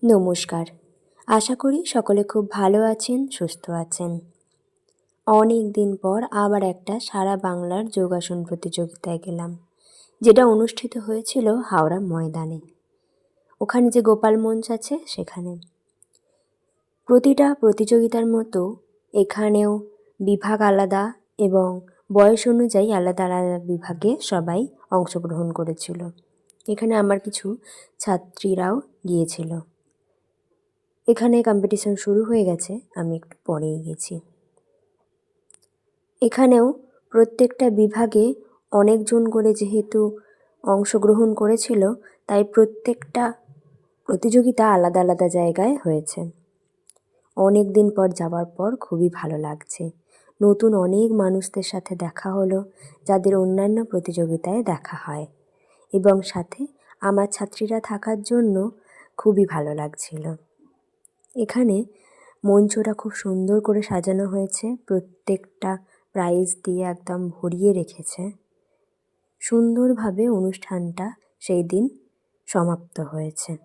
নমস্কার। আশা করি সকলে খুব ভালো আছেন, সুস্থ আছেন। অনেক দিন পর আবার একটা সারা বাংলার যোগাসন প্রতিযোগিতায় গেলাম, যেটা অনুষ্ঠিত হয়েছিল হাওড়া ময়দানে। ওখানে যে গোপাল মঞ্চ আছে সেখানে। প্রতিটা প্রতিযোগিতার মতো এখানেও বিভাগ আলাদা এবং বয়স অনুযায়ী আলাদা আলাদা বিভাগে সবাই অংশগ্রহণ করেছিল। এখানে আমার কিছু ছাত্রীরাও গিয়েছিল। এখানে কম্পিটিশন শুরু হয়ে গেছে, আমি একটু পরেই গেছি। এখানেও প্রত্যেকটা বিভাগে অনেকজন করে যেহেতু অংশগ্রহণ করেছিল, তাই প্রত্যেকটা প্রতিযোগিতা আলাদা আলাদা জায়গায় হয়েছে। অনেক দিন পর যাওয়ার পর খুবই ভালো লাগছে। নতুন অনেক মানুষদের সাথে দেখা হলো, যাদের অন্যান্য প্রতিযোগিতায় দেখা হয়, এবং সাথে আমার ছাত্রীরা থাকার জন্য খুবই ভালো লাগছিল। এখানে মঞ্চটা খুব সুন্দর করে সাজানো হয়েছে, প্রত্যেকটা প্রাইজ দিয়ে একদম ভরিয়ে রেখেছে। সুন্দরভাবে অনুষ্ঠানটা সেই দিন সমাপ্ত হয়েছে।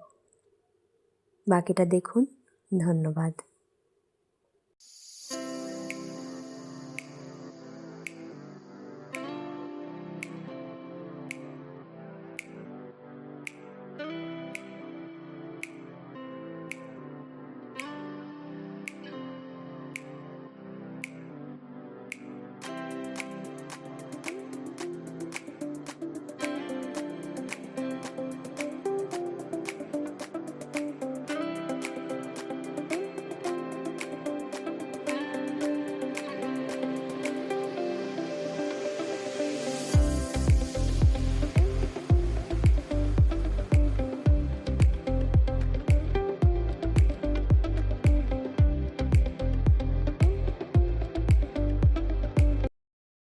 বাকিটা দেখুন। ধন্যবাদ।